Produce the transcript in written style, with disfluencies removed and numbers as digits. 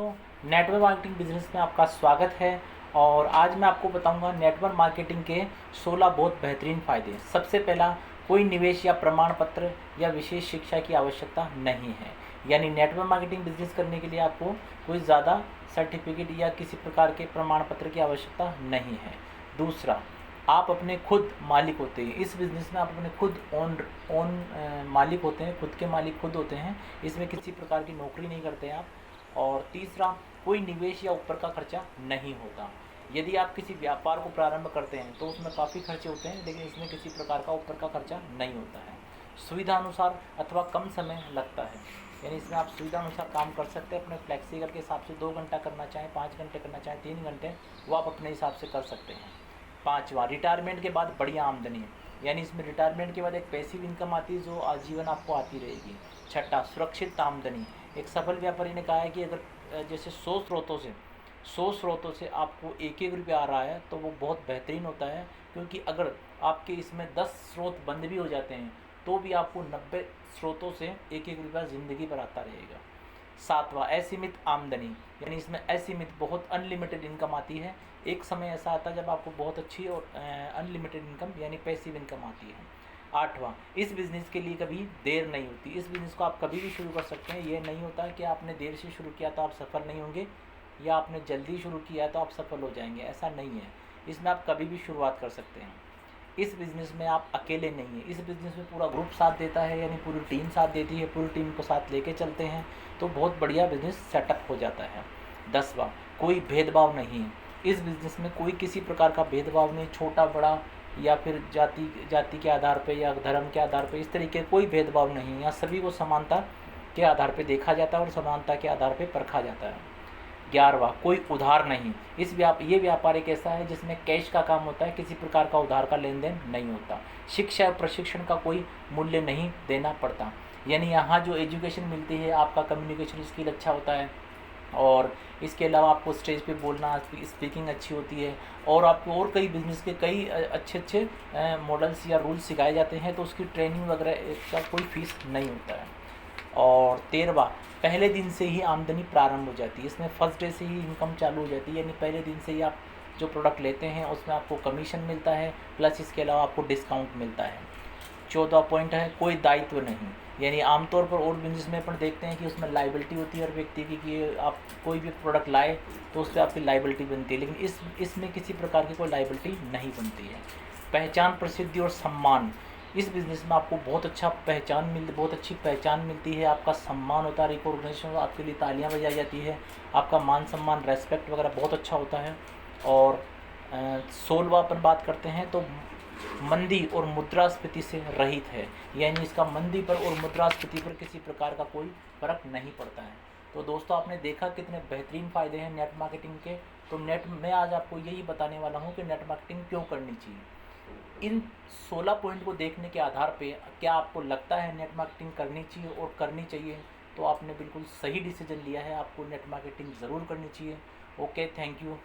दोस्तों, network marketing business में आपका स्वागत है। और आज मैं आपको बताऊंगा नेटवर्क मार्केटिंग के 16 बहुत बेहतरीन फ़ायदे। सबसे पहला, कोई निवेश या प्रमाण पत्र या विशेष शिक्षा की आवश्यकता नहीं है। यानी नेटवर्क मार्केटिंग बिजनेस करने के लिए आपको कोई ज़्यादा सर्टिफिकेट या किसी प्रकार के प्रमाण पत्र की आवश्यकता नहीं है। दूसरा, आप अपने खुद मालिक होते हैं। इस बिज़नेस में आप अपने खुद ओन मालिक होते हैं, खुद के मालिक खुद होते हैं। इसमें किसी प्रकार की नौकरी नहीं करते हैं आप। और तीसरा, कोई निवेश या ऊपर का खर्चा नहीं होता। यदि आप किसी व्यापार को प्रारंभ करते हैं तो उसमें काफ़ी खर्चे होते हैं, लेकिन इसमें किसी प्रकार का ऊपर का खर्चा नहीं होता है। सुविधा अनुसार अथवा कम समय लगता है, यानी इसमें आप सुविधा अनुसार काम कर सकते हैं। अपने फ्लेक्सीगर के हिसाब से 2 घंटा करना चाहें, 5 घंटे करना चाहें, 3 घंटे, वो आप अपने हिसाब से कर सकते हैं। पाँचवा, रिटायरमेंट के बाद बढ़िया आमदनी है, यानी इसमें रिटायरमेंट के बाद एक पैसिव इनकम आती है जो आजीवन आपको आती रहेगी। छठा, सुरक्षित आमदनी। एक सफल व्यापारी ने कहा है कि अगर जैसे 100 स्रोतों से आपको एक एक रुपया आ रहा है तो वो बहुत बेहतरीन होता है, क्योंकि अगर आपके इसमें 10 स्रोत बंद भी हो जाते हैं तो भी आपको 90 स्रोतों से एक एक रुपया ज़िंदगी भर आता रहेगा। सातवां, असीमित आमदनी, यानी इसमें असीमित बहुत अनलिमिटेड इनकम आती है। एक समय ऐसा आता है जब आपको बहुत अच्छी और अनलिमिटेड इनकम यानी पैसिव इनकम आती है। आठवां, इस बिज़नेस के लिए कभी देर नहीं होती। इस बिज़नेस को आप कभी भी शुरू कर सकते हैं। ये नहीं होता कि आपने देर से शुरू किया तो आप सफल नहीं होंगे, या आपने जल्दी शुरू किया तो आप सफल हो जाएंगे, ऐसा नहीं है। इसमें आप कभी भी शुरुआत कर सकते हैं। इस बिज़नेस में आप अकेले नहीं हैं। इस बिज़नेस में पूरा ग्रुप साथ देता है, यानी पूरी टीम साथ देती है। पूरी टीम को साथ लेके चलते हैं तो बहुत बढ़िया बिज़नेस सेटअप हो जाता है। 10वां, कोई भेदभाव नहीं है। इस बिज़नेस में कोई किसी प्रकार का भेदभाव नहीं, छोटा बड़ा या फिर जाति के आधार पे या धर्म के आधार पे, इस तरीके कोई भेदभाव नहीं है। यहाँ सभी को समानता के आधार पे देखा जाता है और समानता के आधार पे परखा जाता है। 11वां, कोई उधार नहीं। ये व्यापार एक ऐसा है जिसमें कैश का काम होता है, किसी प्रकार का उधार का लेन देन नहीं होता। शिक्षा और प्रशिक्षण का कोई मूल्य नहीं देना पड़ता, यानी यहाँ जो एजुकेशन मिलती है, आपका कम्युनिकेशन स्किल अच्छा होता है और इसके अलावा आपको स्टेज पे बोलना, स्पीकिंग अच्छी होती है, और आपको और कई बिजनेस के कई अच्छे मॉडल्स या रूल्स सिखाए जाते हैं, तो उसकी ट्रेनिंग वगैरह का कोई फ़ीस नहीं होता है। और 13वां, पहले दिन से ही आमदनी प्रारंभ हो जाती है। इसमें फर्स्ट डे से ही इनकम चालू हो जाती है, यानी पहले दिन से ही आप जो प्रोडक्ट लेते हैं उसमें आपको कमीशन मिलता है, प्लस इसके अलावा आपको डिस्काउंट मिलता है। 14वां पॉइंट है, कोई दायित्व नहीं। यानी आमतौर पर और बिजनेस में अपन देखते हैं कि उसमें लाइबिलिटी होती है हर व्यक्ति की, कि आप कोई भी प्रोडक्ट लाए तो उस पर आपकी लाइबिलिटी बनती है, लेकिन इसमें किसी प्रकार की कोई लाइबिलिटी नहीं बनती है। पहचान, प्रसिद्धि और सम्मान। इस बिज़नेस में आपको बहुत अच्छी पहचान मिलती है, आपका सम्मान होता है, रिकॉग्निशन, आपके लिए तालियां बजाई जाती है, आपका मान सम्मान, रेस्पेक्ट वगैरह बहुत अच्छा होता है। और 16वां अपन बात करते हैं तो मंदी और मुद्रास्फीति से रहित है, यानी इसका मंदी पर और मुद्रास्फीति पर किसी प्रकार का कोई फ़र्क नहीं पड़ता है। तो दोस्तों, आपने देखा कितने बेहतरीन फ़ायदे हैं नेट मार्केटिंग के। तो मैं आज आपको यही बताने वाला हूँ कि नेट मार्केटिंग क्यों करनी चाहिए। इन 16 पॉइंट को देखने के आधार पे क्या आपको लगता है नेट मार्केटिंग करनी चाहिए और करनी चाहिए, तो आपने बिल्कुल सही डिसीजन लिया है। आपको नेट मार्केटिंग ज़रूर करनी चाहिए। Okay, thank you.